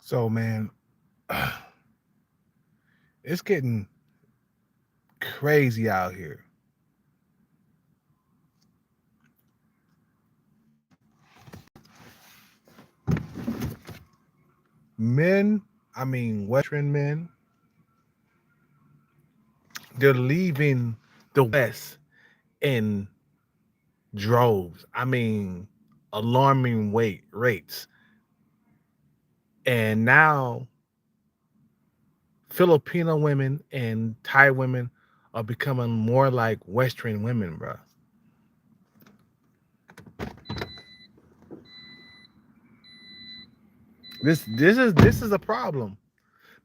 So, man, it's getting crazy out here. Men, I mean, Western men, they're leaving the West in droves. I mean, alarming rates. And now Filipino women and Thai women are becoming more like Western women, bro. This is a problem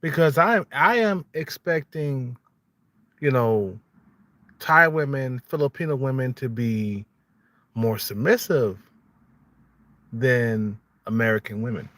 because I am expecting, you know, Thai women, Filipino women to be more submissive than American women.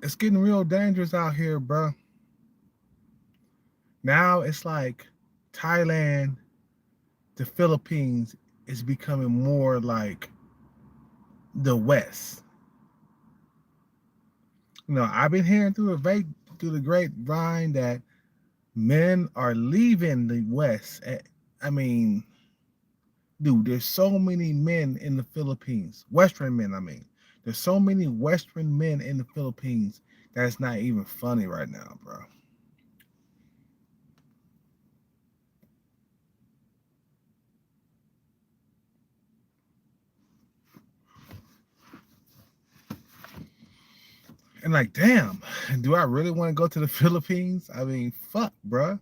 It's getting real dangerous out here, bro. Now it's like Thailand, the Philippines is becoming more like the West. I've been hearing through the grapevine that men are leaving the West. I mean, dude, there's so many men in the Philippines, Western men. I mean, there's so many Western men in the Philippines that's not even funny right now, bro. And like, damn, do I really want to go to the Philippines? I mean, fuck, bro.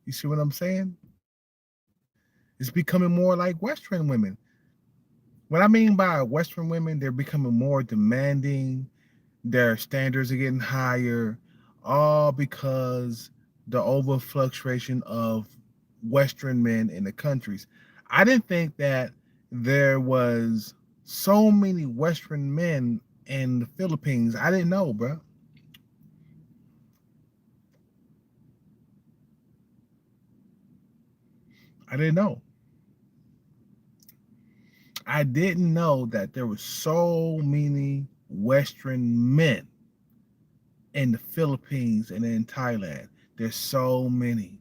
You see what I'm saying? It's becoming more like Western women. What I mean by Western women, they're becoming more demanding. Their standards are getting higher, all because the over fluctuation of Western men in the countries. I didn't think that there was so many Western men in the Philippines. I didn't know, bro. I didn't know. I didn't know that there were so many Western men in the Philippines and in Thailand. There's so many.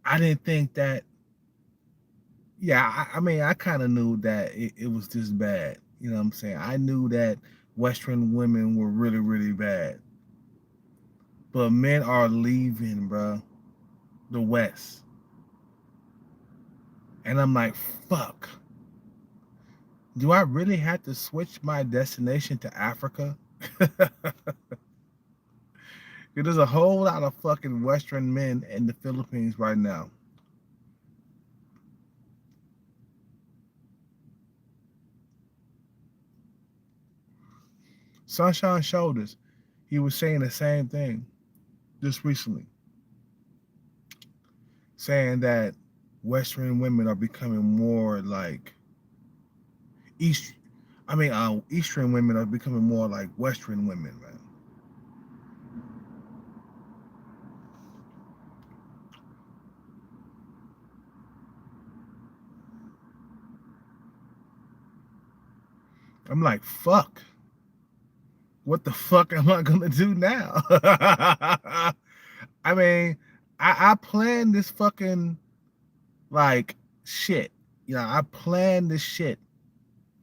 I didn't think that. Yeah, I mean, I kind of knew that it was this bad. You know what I'm saying? I knew that Western women were really, really bad. But men are leaving, bro, the West. And I'm like, fuck. Do I really have to switch my destination to Africa? There's a whole lot of fucking Western men in the Philippines right now. Sunshine Shoulders, he was saying the same thing just recently, saying that Western women are becoming more like East. Eastern women are becoming more like Western women, man. I'm like, fuck. What the fuck am I gonna do now? I mean, I planned this fucking like shit. I planned this shit.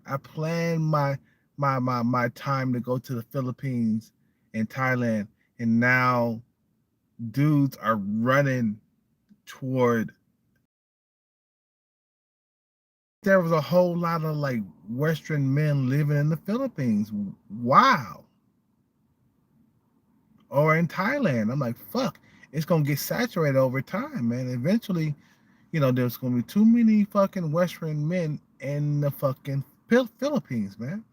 I planned my time to go to the Philippines and Thailand, and now dudes are running toward. There was a whole lot of like Western men living in the Philippines. Wow. Or in Thailand. I'm like, fuck. It's gonna get saturated over time, man. Eventually, there's gonna be too many fucking Western men in the fucking Philippines, man.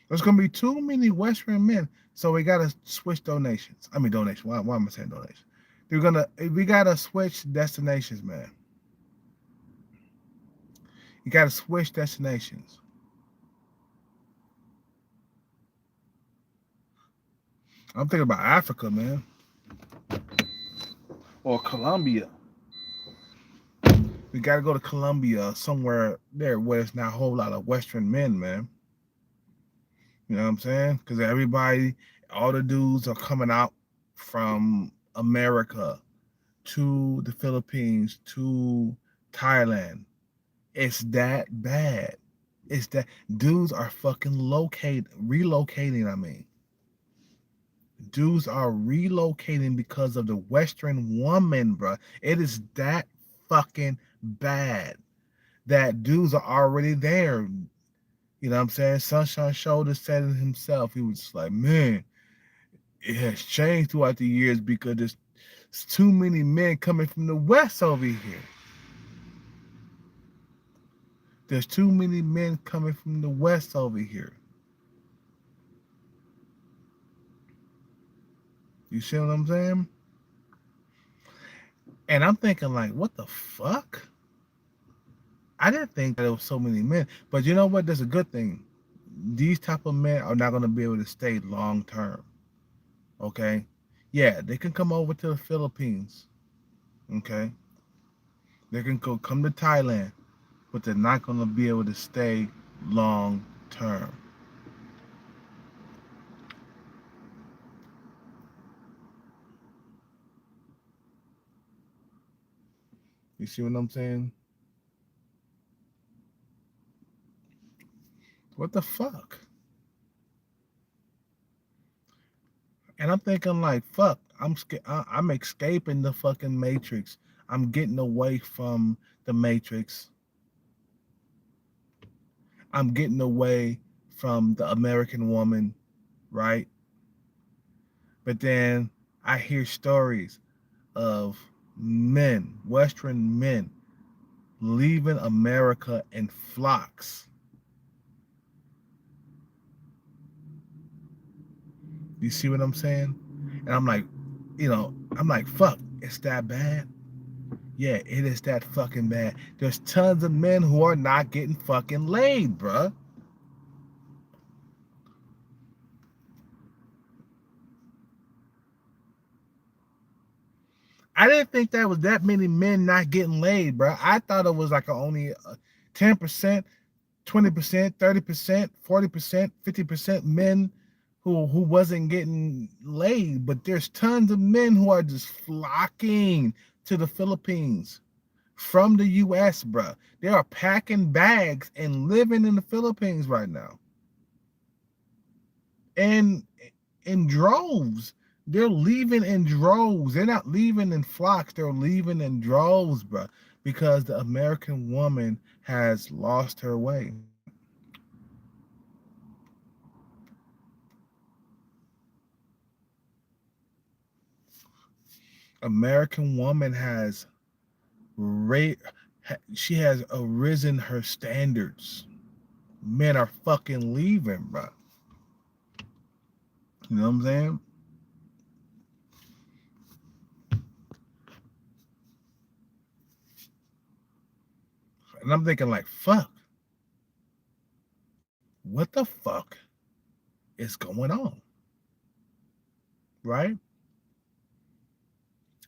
There's gonna be too many Western men, so we gotta switch donations. I mean donation. Why am I saying donation? We gotta switch destinations, man. You gotta switch destinations. I'm thinking about Africa, man, or Colombia. We gotta go to Colombia, somewhere there where there's not a whole lot of Western men, man. You know what I'm saying? Because everybody, all the dudes are coming out from America to the Philippines to Thailand. It's that bad. It's that dudes are fucking relocating. I mean, dudes are relocating because of the Western woman, bro. It is that fucking bad that dudes are already there. You know what I'm saying? Sunshine Shoulder said it himself. He was just like, man, it has changed throughout the years because there's too many men coming from the West over here. There's too many men coming from the West over here. You see what I'm saying? And I'm thinking like, what the fuck? I didn't think that there was so many men. But you know what? That's a good thing. These type of men are not going to be able to stay long term. Okay? Yeah, they can come over to the Philippines. Okay? They can come to Thailand, but they're not going to be able to stay long term. You see what I'm saying? What the fuck? And I'm thinking like, fuck, I'm escaping the fucking matrix. I'm getting away from the matrix. I'm getting away from the American woman, right? But then I hear stories of men, Western men, leaving America in flocks. You see what I'm saying? And I'm like, I'm like, fuck, it's that bad? Yeah, it is that fucking bad. There's tons of men who are not getting fucking laid, bruh. I didn't think there was that many men not getting laid, bruh. I thought it was like only 10%, 20%, 30%, 40%, 50% men who wasn't getting laid. But there's tons of men who are just flocking to the Philippines from the US, bruh. They are packing bags and living in the Philippines right now. And in droves. They're leaving in droves. They're not leaving in flocks. They're leaving in droves, bruh, because the American woman has lost her way. American woman has ra- she has arisen her standards. Men are fucking leaving, bruh. You know what I'm saying? And I'm thinking like, fuck, what the fuck is going on? Right?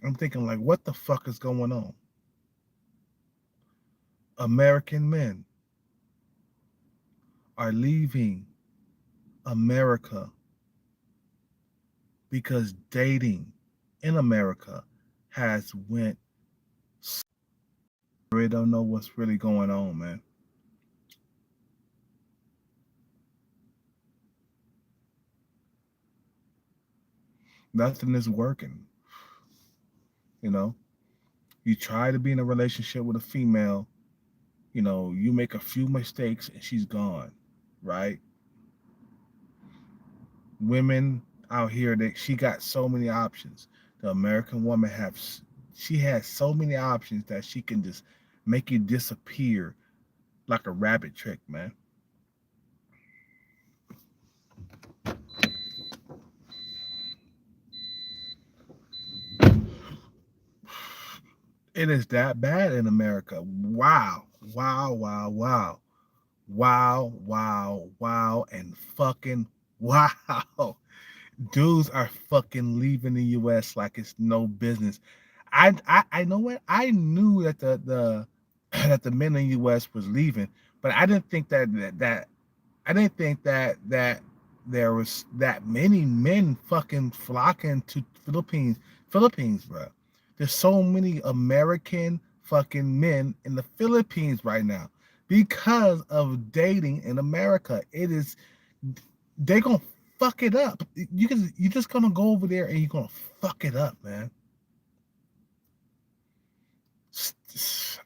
I'm thinking like, what the fuck is going on? American men are leaving America because dating in America has went. I really don't know what's really going on, man. Nothing is working. You know, you try to be in a relationship with a female. You make a few mistakes and she's gone, right? Women out here, that she got so many options. The American woman she has so many options that she can just make you disappear like a rabbit trick, man. It is that bad in America. Wow. Wow, wow, wow. Wow, wow, wow, and fucking wow. Dudes are fucking leaving the US like it's no business. I know what I knew that the that the men in the US was leaving, but I didn't think that I didn't think that there was that many men fucking flocking to Philippines, bro. There's so many American fucking men in the Philippines right now because of dating in America. It is they gonna fuck it up. You just gonna go over there and you're gonna fuck it up, man.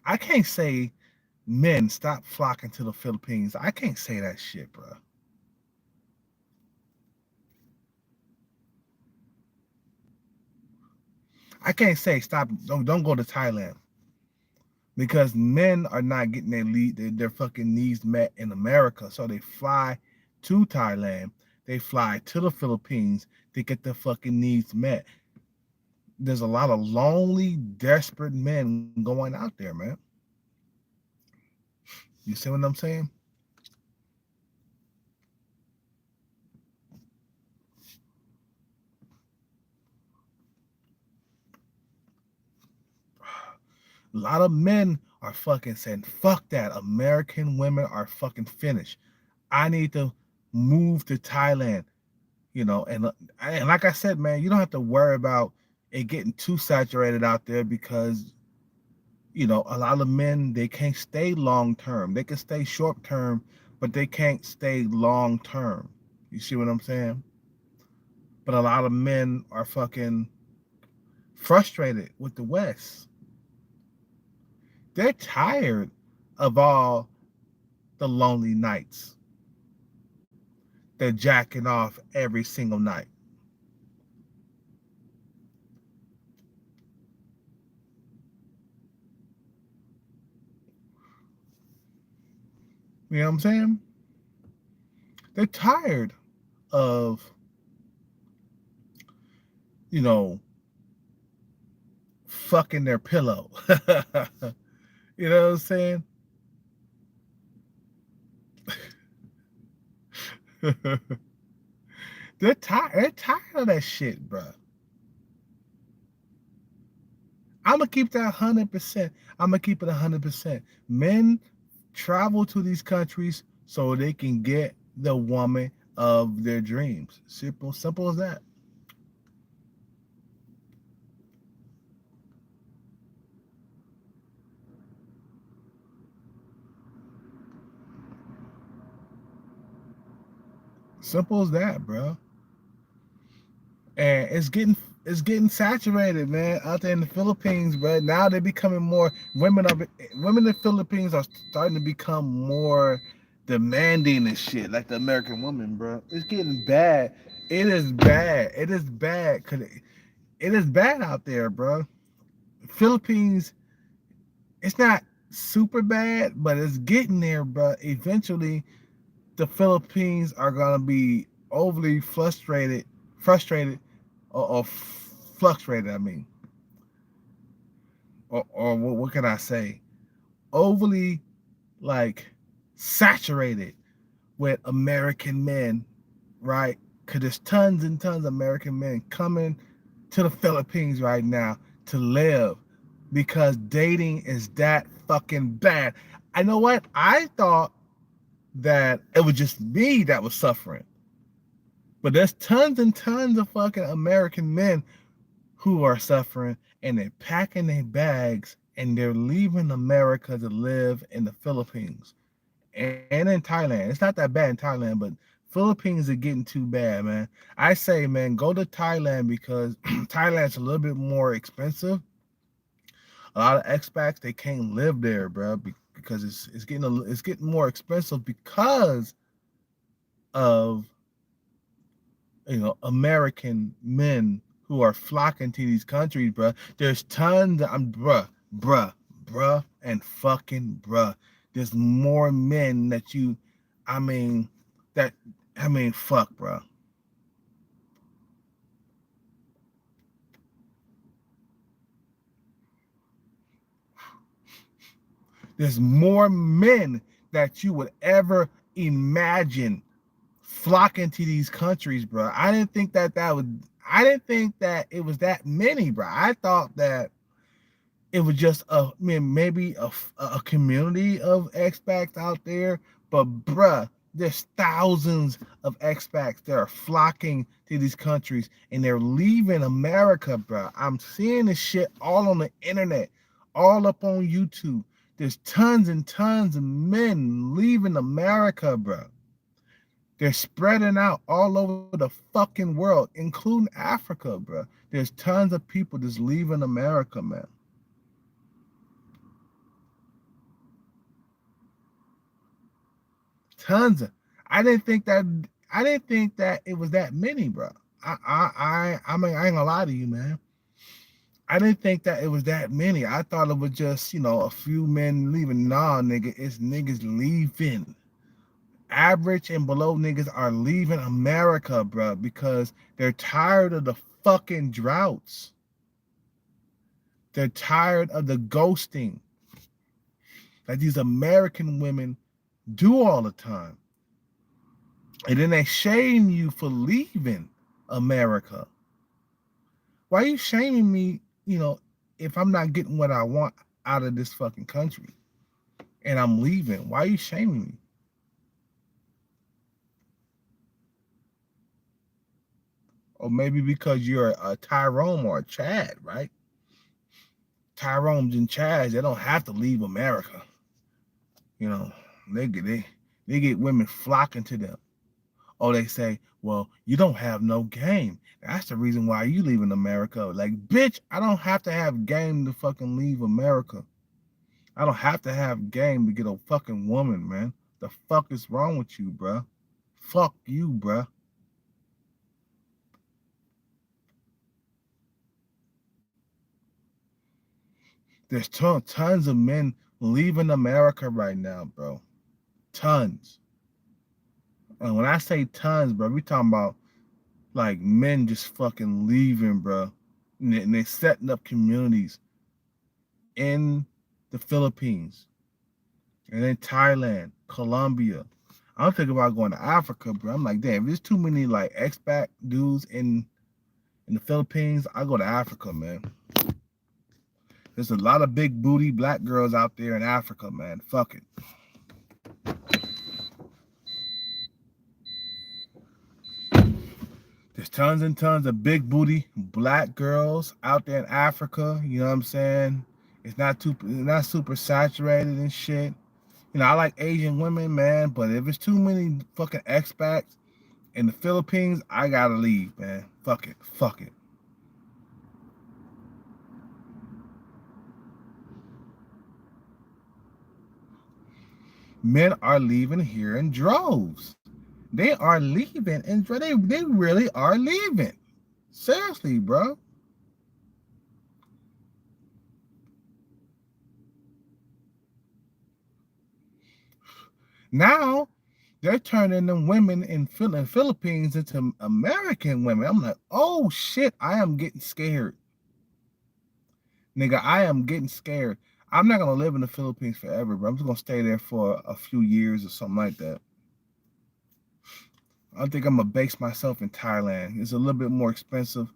I can't say men stop flocking to the Philippines. I can't say that shit, bro. I can't say stop. Don't go to Thailand because men are not getting their fucking needs met in America. So they fly to Thailand. They fly to the Philippines to get their fucking needs met. There's a lot of lonely, desperate men going out there, man. You see what I'm saying? A lot of men are fucking saying, fuck that. American women are fucking finished. I need to move to Thailand, and like I said, man, you don't have to worry about it getting too saturated out there because, a lot of men, they can't stay long term. They can stay short term, but they can't stay long term. You see what I'm saying? But a lot of men are fucking frustrated with the West. They're tired of all the lonely nights. They're jacking off every single night. You know what I'm saying? They're tired of, you know, fucking their pillow. You know what I'm saying? They're tired. They're tired of that shit, bro. I'm gonna keep that 100%. I'm gonna keep it 100%. Men travel to these countries so they can get the woman of their dreams. Simple, simple as that. Simple as that, bro. And it's getting saturated, man, out there in the Philippines, bro. Now they're becoming more women in the Philippines are starting to become more demanding and shit, like the American woman, bro. It's getting bad. It is bad. It is bad. It is bad out there, bro. Philippines, it's not super bad, but it's getting there, bro. Eventually, the Philippines are gonna be overly frustrated, or fluctuated. I mean, or what can I say? Overly like saturated with American men, right? Because there's tons and tons of American men coming to the Philippines right now to live because dating is that fucking bad. I know what I thought that it was just me that was suffering. But there's tons and tons of fucking American men who are suffering and they're packing their bags and they're leaving America to live in the Philippines and in Thailand. It's not that bad in Thailand, but Philippines are getting too bad, man. I say, man, go to Thailand because Thailand's a little bit more expensive. A lot of expats they can't live there, bro, because it's getting more expensive because of American men who are flocking to these countries, bruh. There's tons. Bruh, and fucking bruh. There's more men that I mean, that, fuck, bruh. There's more men that you would ever imagine flocking to these countries, bro. I didn't think that that would. I didn't think that it was that many, bro. I thought that it was just maybe a community of expats out there, but bruh, there's thousands of expats that are flocking to these countries and they're leaving America, bruh. I'm seeing this shit all on the internet, all up on YouTube. There's tons and tons of men leaving America, bruh. They're spreading out all over the fucking world, including Africa, bruh. There's tons of people just leaving America, man. Tons of. I didn't think that. I didn't think that it was that many, bro. I mean, I ain't gonna lie to you, man. I didn't think that it was that many. I thought it was just, a few men leaving. Nah, nigga, it's niggas leaving. Average and below niggas are leaving America, bro, because they're tired of the fucking droughts. They're tired of the ghosting that these American women do all the time. And then they shame you for leaving America. Why are you shaming me, if I'm not getting what I want out of this fucking country and I'm leaving? Why are you shaming me? Or maybe because you're a Tyrone or a Chad, right? Tyrones and Chads, they don't have to leave America. They get women flocking to them. Or they say, well, you don't have no game. That's the reason why you leaving America. Like, bitch, I don't have to have game to fucking leave America. I don't have to have game to get a fucking woman, man. The fuck is wrong with you, bruh? Fuck you, bruh. There's tons of men leaving America right now, bro. Tons. And when I say tons, bro, we talking about like men just fucking leaving, bro. And they're setting up communities in the Philippines and in Thailand, Colombia. I'm thinking about going to Africa, bro. I'm like, damn, if there's too many like expat dudes in the Philippines, I go to Africa, man. There's a lot of big booty black girls out there in Africa, man. Fuck it. There's tons and tons of big booty black girls out there in Africa. You know what I'm saying? It's not super saturated and shit. I like Asian women, man, but if it's too many fucking expats in the Philippines, I gotta leave, man. Fuck it. Fuck it. Men are leaving here in droves. They are leaving and they really are leaving. Seriously, bro. Now they're turning them women in Philippines into American women. I'm like, oh shit, I am getting scared. Nigga, I am getting scared. I'm not gonna live in the Philippines forever, but I'm just gonna stay there for a few years or something like that. I think I'm gonna base myself in Thailand. It's a little bit more expensive,